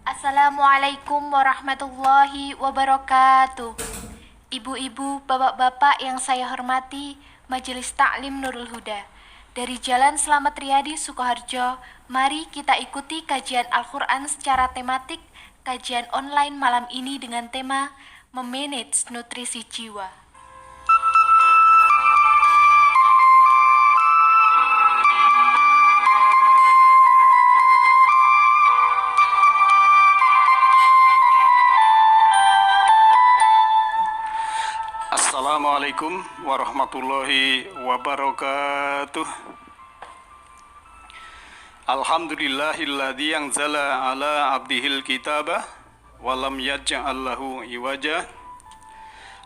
Assalamualaikum warahmatullahi wabarakatuh. Ibu-ibu, bapak-bapak yang saya hormati, Majelis Taklim Nurul Huda. Dari Jalan Slamet Riyadi, Sukoharjo, mari kita ikuti kajian Al-Quran secara tematik, kajian online malam ini dengan tema Memanage Nutrisi Jiwa. Assalamualaikum warahmatullahi wabarakatuh. Alhamdulillahilladzi anzala ala abdihil kitaba wa lam yaj'al lahu iwaja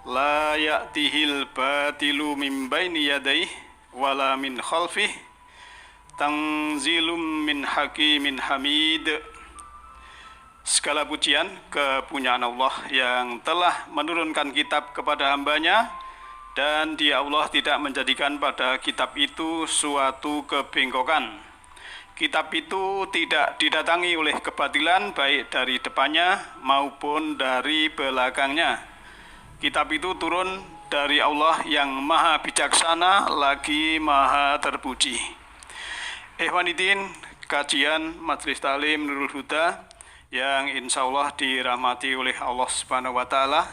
la ya'tihil batilu min baini yadayhi wala min khalfih tanzilum min hakimin hamid. Segala pujian kepunyaan Allah yang telah menurunkan kitab kepada hambanya, dan Dia Allah tidak menjadikan pada kitab itu suatu kebengkokan. Kitab itu tidak didatangi oleh kebatilan baik dari depannya maupun dari belakangnya. Kitab itu turun dari Allah yang maha bijaksana lagi maha terpuji. Ikhwanidin, kajian Majelis Taklim Nurul Huda yang insya Allah dirahmati oleh Allah Subhanahu wa Ta'ala.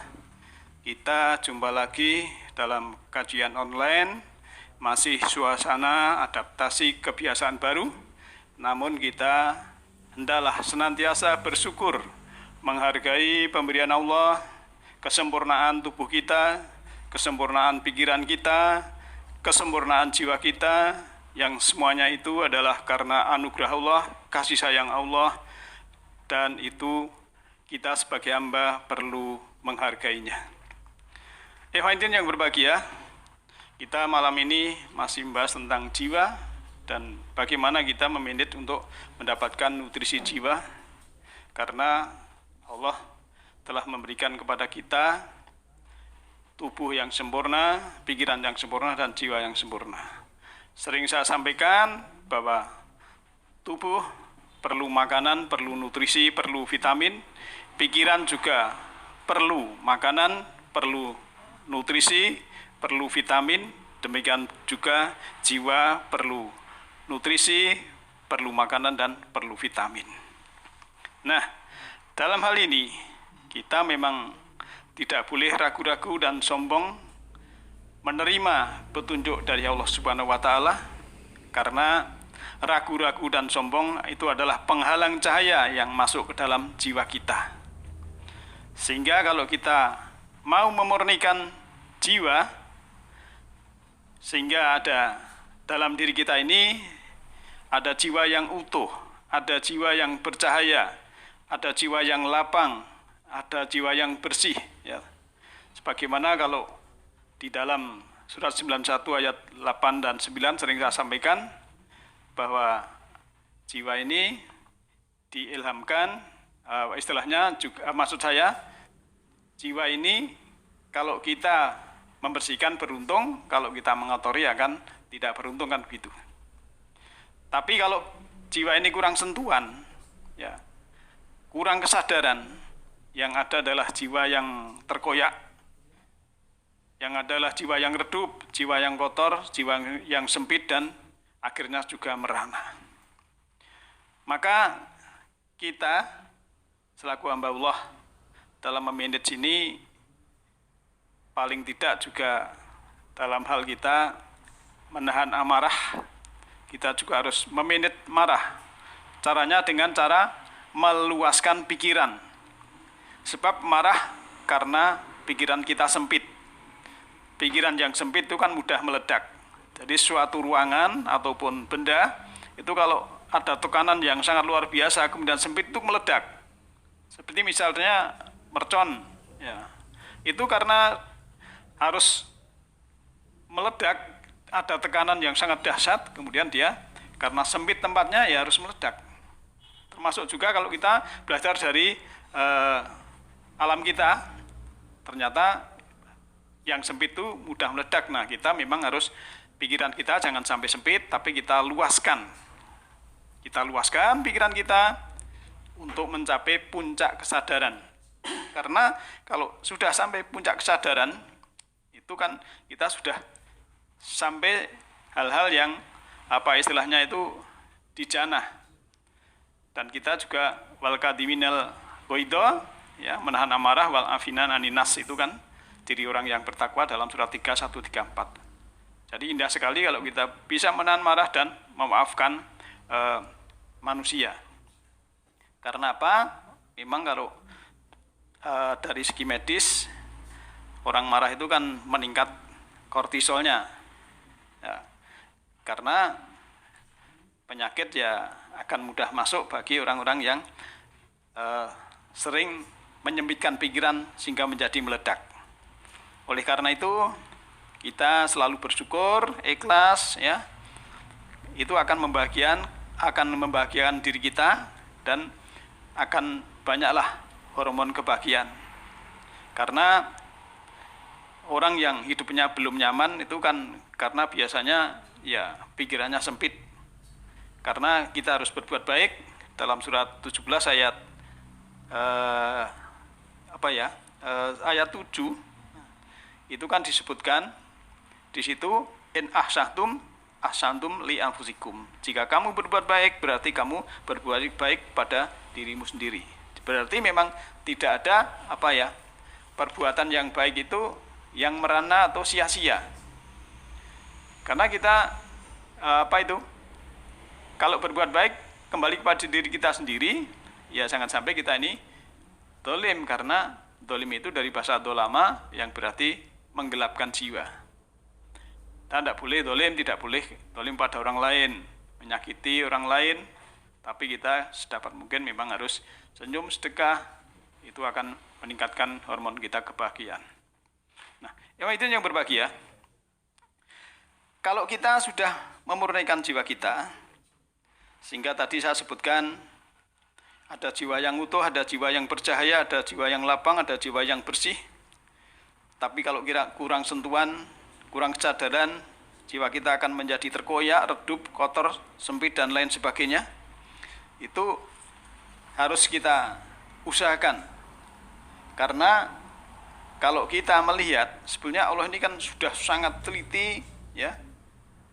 Kita jumpa lagi dalam kajian online, masih suasana adaptasi kebiasaan baru, namun kita hendaklah senantiasa bersyukur, menghargai pemberian Allah, kesempurnaan tubuh kita, kesempurnaan pikiran kita, kesempurnaan jiwa kita, yang semuanya itu adalah karena anugerah Allah, kasih sayang Allah, dan itu kita sebagai hamba perlu menghargainya. Ikhwanin yang berbahagia, kita malam ini masih membahas tentang jiwa dan bagaimana kita memanage untuk mendapatkan nutrisi jiwa, karena Allah telah memberikan kepada kita tubuh yang sempurna, pikiran yang sempurna, dan jiwa yang sempurna. Sering saya sampaikan bahwa tubuh perlu makanan, perlu nutrisi, perlu vitamin. Pikiran juga perlu makanan, perlu nutrisi, perlu vitamin. Demikian juga jiwa perlu nutrisi, perlu makanan, dan perlu vitamin. Nah, dalam hal ini kita memang tidak boleh ragu-ragu dan sombong menerima petunjuk dari Allah Subhanahu wa Ta'ala, karena ragu-ragu dan sombong itu adalah penghalang cahaya yang masuk ke dalam jiwa kita. Sehingga kalau kita mau memurnikan jiwa, sehingga ada dalam diri kita ini ada jiwa yang utuh, ada jiwa yang bercahaya, ada jiwa yang lapang, ada jiwa yang bersih, ya. Sebagaimana kalau di dalam surat 91 ayat 8 dan 9 sering saya sampaikan, bahwa jiwa ini diilhamkan, istilahnya juga, maksud saya jiwa ini kalau kita membersihkan beruntung, kalau kita mengotori akan tidak beruntung, kan begitu. Tapi kalau jiwa ini kurang sentuhan, ya, kurang kesadaran, yang ada adalah jiwa yang terkoyak, yang adalah jiwa yang redup, jiwa yang kotor, jiwa yang sempit, dan akhirnya juga merana. Maka kita selaku hamba Allah dalam memanage ini, paling tidak juga dalam hal kita menahan amarah, kita juga harus memanage marah. Caranya dengan cara meluaskan pikiran. Sebab marah karena pikiran kita sempit. Pikiran yang sempit itu kan mudah meledak. Jadi suatu ruangan ataupun benda itu kalau ada tekanan yang sangat luar biasa kemudian sempit itu meledak. Seperti misalnya mercon, ya. Itu karena harus meledak, ada tekanan yang sangat dahsyat, kemudian dia karena sempit tempatnya ya harus meledak. Termasuk juga kalau kita belajar dari alam kita, ternyata yang sempit itu mudah meledak. Nah, kita memang harus pikiran kita jangan sampai sempit, tapi kita luaskan. Kita luaskan pikiran kita, untuk mencapai puncak kesadaran. Karena kalau sudah sampai puncak kesadaran, itu kan kita sudah sampai hal-hal yang apa istilahnya itu dijanah. Dan kita juga wal kadiminal ghaidha, ya, menahan amarah, wal afinan aninas, itu kan ciri orang yang bertakwa dalam surat 3134. Jadi indah sekali kalau kita bisa menahan marah dan memaafkan manusia. Karena apa? Memang kalau dari segi medis, orang marah itu kan meningkat kortisolnya, ya, karena penyakit ya akan mudah masuk bagi orang-orang yang sering menyempitkan pikiran sehingga menjadi meledak. Oleh karena itu kita selalu bersyukur, ikhlas, ya, itu akan membahagiakan diri kita dan akan banyaklah hormon kebahagiaan. Karena orang yang hidupnya belum nyaman itu kan karena biasanya ya pikirannya sempit. Karena kita harus berbuat baik. Dalam surat 17 ayat ayat 7 itu kan disebutkan di situ, in ahsantum li anfusikum. Jika kamu berbuat baik berarti kamu berbuat baik pada dirimu sendiri. Berarti memang tidak ada perbuatan yang baik itu yang merana atau sia-sia. Karena kita kalau berbuat baik kembali kepada diri kita sendiri, ya jangan sampai kita ini dolim, karena dolim itu dari bahasa dolama yang berarti menggelapkan jiwa. Kita tidak boleh dolim, tidak boleh dolim pada orang lain, menyakiti orang lain, tapi kita sedapat mungkin memang harus senyum, sedekah, itu akan meningkatkan hormon kita kebahagiaan. Nah, itu yang berbahagia. Kalau kita sudah memurnikan jiwa kita, sehingga tadi saya sebutkan ada jiwa yang utuh, ada jiwa yang bercahaya, ada jiwa yang lapang, ada jiwa yang bersih. Tapi kalau kira kurang sentuhan, kurang kesadaran, jiwa kita akan menjadi terkoyak, redup, kotor, sempit, dan lain sebagainya. Itu harus kita usahakan. Karena kalau kita melihat, sebenarnya Allah ini kan sudah sangat teliti, ya,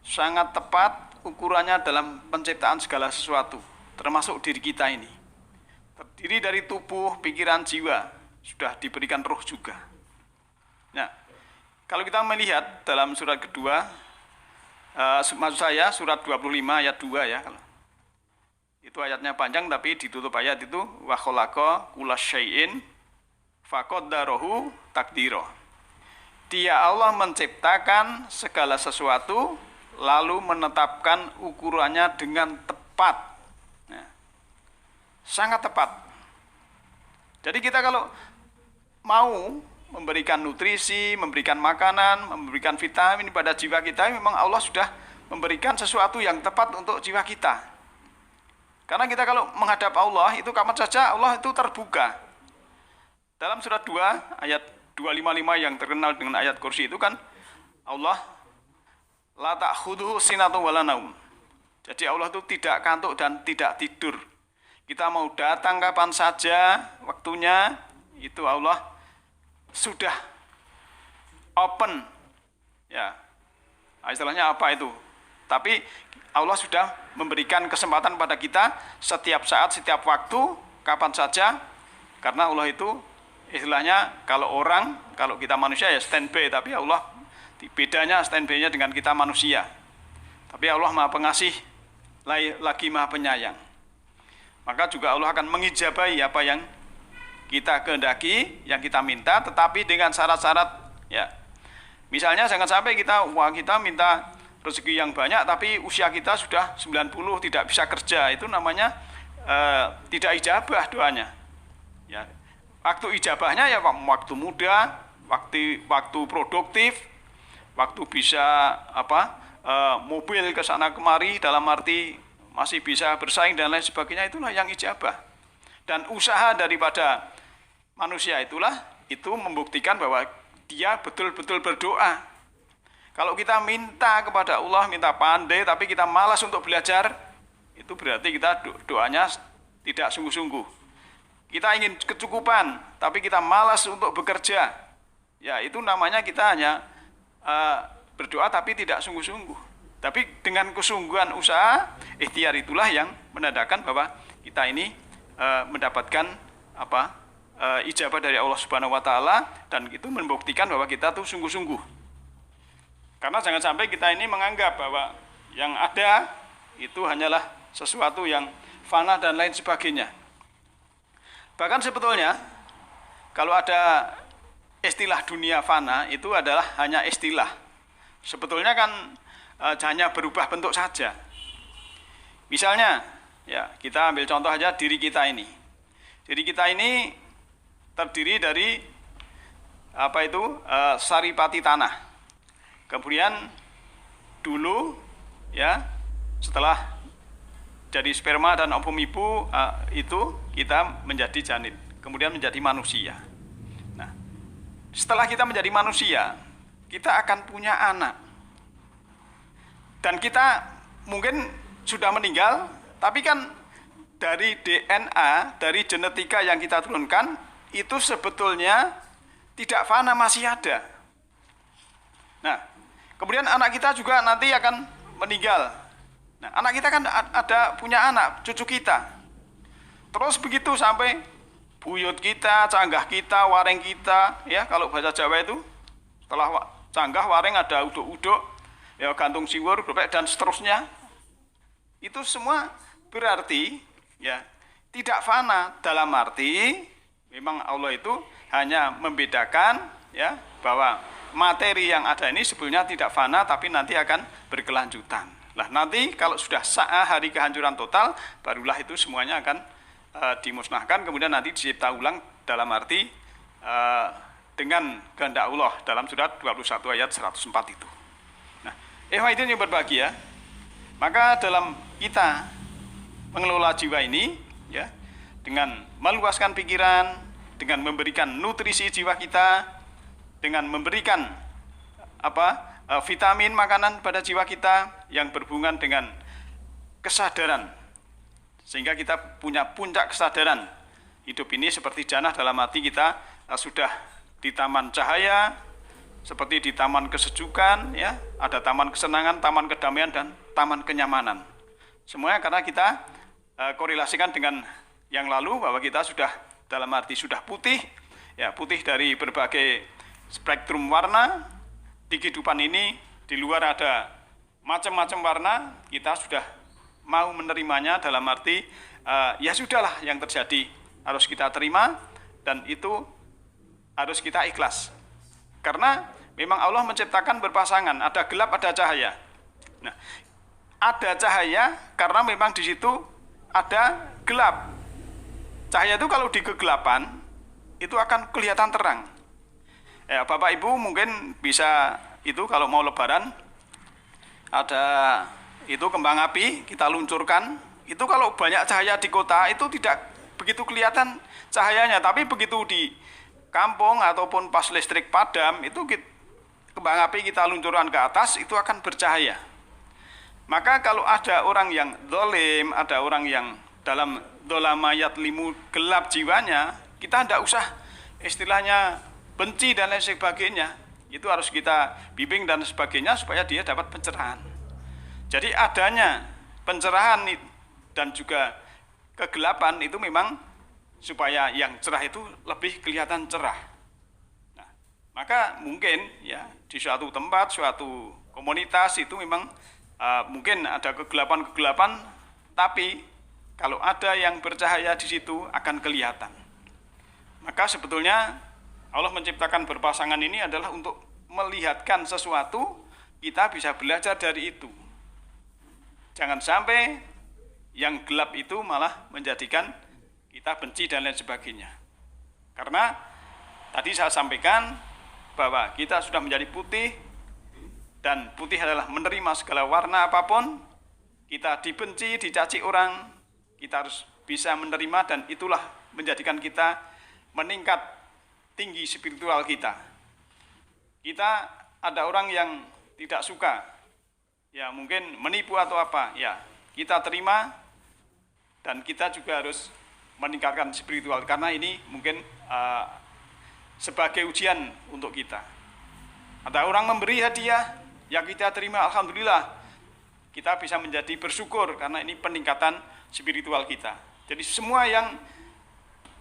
sangat tepat ukurannya dalam penciptaan segala sesuatu, termasuk diri kita ini. Terdiri dari tubuh, pikiran, jiwa, sudah diberikan roh juga. Nah, kalau kita melihat dalam surat kedua, maksud saya surat 25 ayat 2 ya, itu ayatnya panjang tapi ditutup ayat itu wa khalaqa kullasyai'in faqaddarahu taqdira. Dia Allah menciptakan segala sesuatu lalu menetapkan ukurannya dengan tepat. Nah, sangat tepat. Jadi kita kalau mau memberikan nutrisi, memberikan makanan, memberikan vitamin pada jiwa kita, memang Allah sudah memberikan sesuatu yang tepat untuk jiwa kita. Karena kita kalau menghadap Allah, itu kapan saja Allah itu terbuka. Dalam surat 2, ayat 255 yang terkenal dengan ayat kursi itu kan, Allah la ta'khudhuhu sinatun wala naum. Jadi Allah itu tidak kantuk dan tidak tidur. Kita mau datang kapan saja waktunya, itu Allah sudah open, ya, istilahnya apa itu, tapi Allah sudah memberikan kesempatan pada kita setiap saat, setiap waktu, kapan saja, karena Allah itu istilahnya kalau kita manusia ya standby, tapi Allah bedanya standby-nya dengan kita manusia. Tapi Allah Maha Pengasih lagi Maha Penyayang. Maka juga Allah akan mengijabahi apa yang kita kehendaki, yang kita minta, tetapi dengan syarat-syarat, ya. Misalnya jangan sampai kita minta rezeki yang banyak tapi usia kita sudah 90 tidak bisa kerja, itu namanya tidak ijabah doanya. Ya. Waktu ijabahnya ya waktu muda, waktu produktif, waktu bisa mobil ke sana kemari, dalam arti masih bisa bersaing dan lain sebagainya, itulah yang ijabah. Dan usaha daripada manusia itu membuktikan bahwa dia betul-betul berdoa. Kalau kita minta kepada Allah, minta pandai, tapi kita malas untuk belajar, itu berarti kita doanya tidak sungguh-sungguh. kita ingin kecukupan, tapi kita malas untuk bekerja. Ya, itu namanya kita hanya berdoa tapi tidak sungguh-sungguh. Tapi dengan kesungguhan usaha, ikhtiar itulah yang menandakan bahwa kita ini mendapatkan ijabah dari Allah Subhanahu wa taala, dan itu membuktikan bahwa kita tuh sungguh-sungguh. Karena jangan sampai kita ini menganggap bahwa yang ada itu hanyalah sesuatu yang fana dan lain sebagainya. Bahkan sebetulnya kalau ada istilah dunia fana itu adalah hanya istilah. Sebetulnya kan hanya berubah bentuk saja. Misalnya, ya kita ambil contoh aja diri kita ini. Diri kita ini terdiri dari saripati tanah. Kemudian dulu ya setelah jadi sperma dan ovum ibu itu kita menjadi janin, kemudian menjadi manusia. Nah, setelah kita menjadi manusia, kita akan punya anak. Dan kita mungkin sudah meninggal, tapi kan dari DNA, dari genetika yang kita turunkan, itu sebetulnya tidak fana, masih ada. Nah, kemudian anak kita juga nanti akan meninggal. Nah, anak kita kan ada punya anak, cucu kita. Terus begitu sampai buyut kita, canggah kita, wareng kita, ya kalau bahasa Jawa itu setelah canggah, wareng ada uduk-uduk, ya gantung siwur, dan seterusnya. Itu semua berarti ya tidak fana, dalam arti memang Allah itu hanya membedakan ya bahwa materi yang ada ini sebetulnya tidak fana tapi nanti akan berkelanjutan. Lah nanti kalau sudah hari kehancuran total, barulah itu semuanya akan dimusnahkan, kemudian nanti dicipta ulang dalam arti dengan kehendak Allah dalam surat 21 ayat 104 itu. Nah, hadirin yang berbahagia, maka dalam kita mengelola jiwa ini ya dengan meluaskan pikiran, dengan memberikan nutrisi jiwa kita, dengan memberikan vitamin makanan pada jiwa kita yang berhubungan dengan kesadaran, sehingga kita punya puncak kesadaran hidup ini seperti jannah, dalam arti kita sudah di taman cahaya, seperti di taman kesejukan, ya ada taman kesenangan, taman kedamaian, dan taman kenyamanan. Semuanya karena kita korelasikan dengan yang lalu bahwa kita sudah dalam arti sudah putih, ya putih dari berbagai spektrum warna. Di kehidupan ini, di luar ada macam-macam warna, kita sudah mau menerimanya dalam arti ya sudahlah yang terjadi harus kita terima, dan itu harus kita ikhlas. Karena memang Allah menciptakan berpasangan, ada gelap, ada cahaya. Nah, ada cahaya karena memang di situ ada gelap. Cahaya itu kalau di kegelapan itu akan kelihatan terang. Ya, Bapak Ibu mungkin bisa itu kalau mau lebaran ada itu kembang api kita luncurkan. Itu kalau banyak cahaya di kota itu tidak begitu kelihatan cahayanya, tapi begitu di kampung ataupun pas listrik padam itu kembang api kita luncurkan ke atas itu akan bercahaya. Maka kalau ada orang yang dolim, ada orang yang dalam dolamayat limu gelap jiwanya, kita tidak usah istilahnya benci dan lain sebagainya, itu harus kita bimbing dan sebagainya supaya dia dapat pencerahan. Jadi adanya pencerahan dan juga kegelapan itu memang supaya yang cerah itu lebih kelihatan cerah. Nah, maka mungkin ya di suatu tempat, suatu komunitas itu memang mungkin ada kegelapan-kegelapan, tapi kalau ada yang bercahaya di situ akan kelihatan. Maka sebetulnya Allah menciptakan berpasangan ini adalah untuk melihatkan sesuatu, kita bisa belajar dari itu. Jangan sampai yang gelap itu malah menjadikan kita benci dan lain sebagainya. Karena tadi saya sampaikan bahwa kita sudah menjadi putih, dan putih adalah menerima segala warna apapun. Kita dibenci, dicaci orang, kita harus bisa menerima, dan itulah menjadikan kita meningkat tinggi spiritual kita. Kita ada orang yang tidak suka, ya mungkin menipu atau apa, ya kita terima, dan kita juga harus meningkatkan spiritual, karena ini mungkin sebagai ujian untuk kita. Ada orang memberi hadiah, yang kita terima, alhamdulillah, kita bisa menjadi bersyukur karena ini peningkatan spiritual kita. Jadi semua yang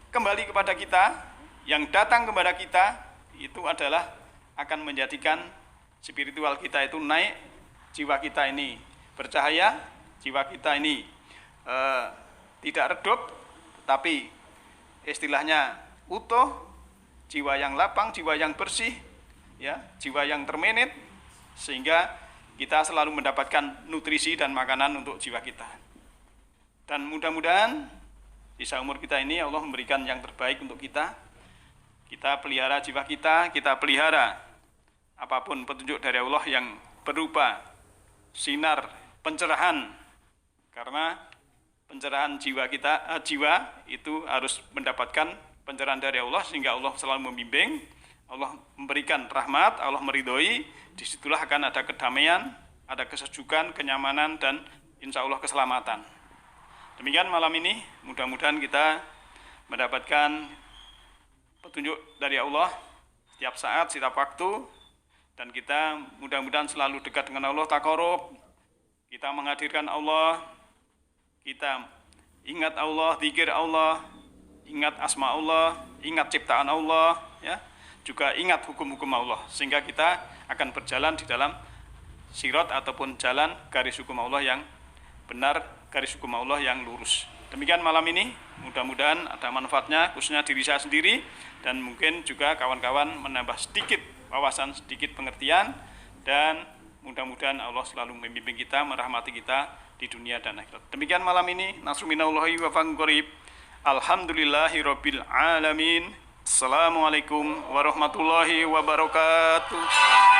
kembali kepada kita, yang datang kepada kita, itu adalah akan menjadikan spiritual kita itu naik, jiwa kita ini bercahaya, jiwa kita ini tidak redup, tapi istilahnya utuh, jiwa yang lapang, jiwa yang bersih, ya, jiwa yang termanage, sehingga kita selalu mendapatkan nutrisi dan makanan untuk jiwa kita. Dan mudah-mudahan di seumur kita ini Allah memberikan yang terbaik untuk kita. Kita pelihara jiwa kita pelihara apapun petunjuk dari Allah yang berupa sinar pencerahan, karena pencerahan jiwa itu harus mendapatkan pencerahan dari Allah, sehingga Allah selalu membimbing, Allah memberikan rahmat, Allah meridhoi, disitulah akan ada kedamaian, ada kesejukan, kenyamanan, dan insya Allah keselamatan. Demikian malam ini, mudah-mudahan kita mendapatkan petunjuk dari Allah setiap saat, setiap waktu, dan kita mudah-mudahan selalu dekat dengan Allah, taqarrub, kita menghadirkan Allah, kita ingat Allah, zikir Allah, ingat asma Allah, ingat ciptaan Allah, ya, juga ingat hukum-hukum Allah, sehingga kita akan berjalan di dalam sirat ataupun jalan garis hukum Allah yang benar, garis hukum Allah yang lurus. Demikian malam ini, mudah-mudahan ada manfaatnya, khususnya diri saya sendiri, dan mungkin juga kawan-kawan menambah sedikit wawasan, sedikit pengertian, dan mudah-mudahan Allah selalu membimbing kita, merahmati kita di dunia dan akhirat. Demikian malam ini, nasru minallahi wa fadlun qarib. Alhamdulillahirabbil alamin. Assalamualaikum warahmatullahi wabarakatuh.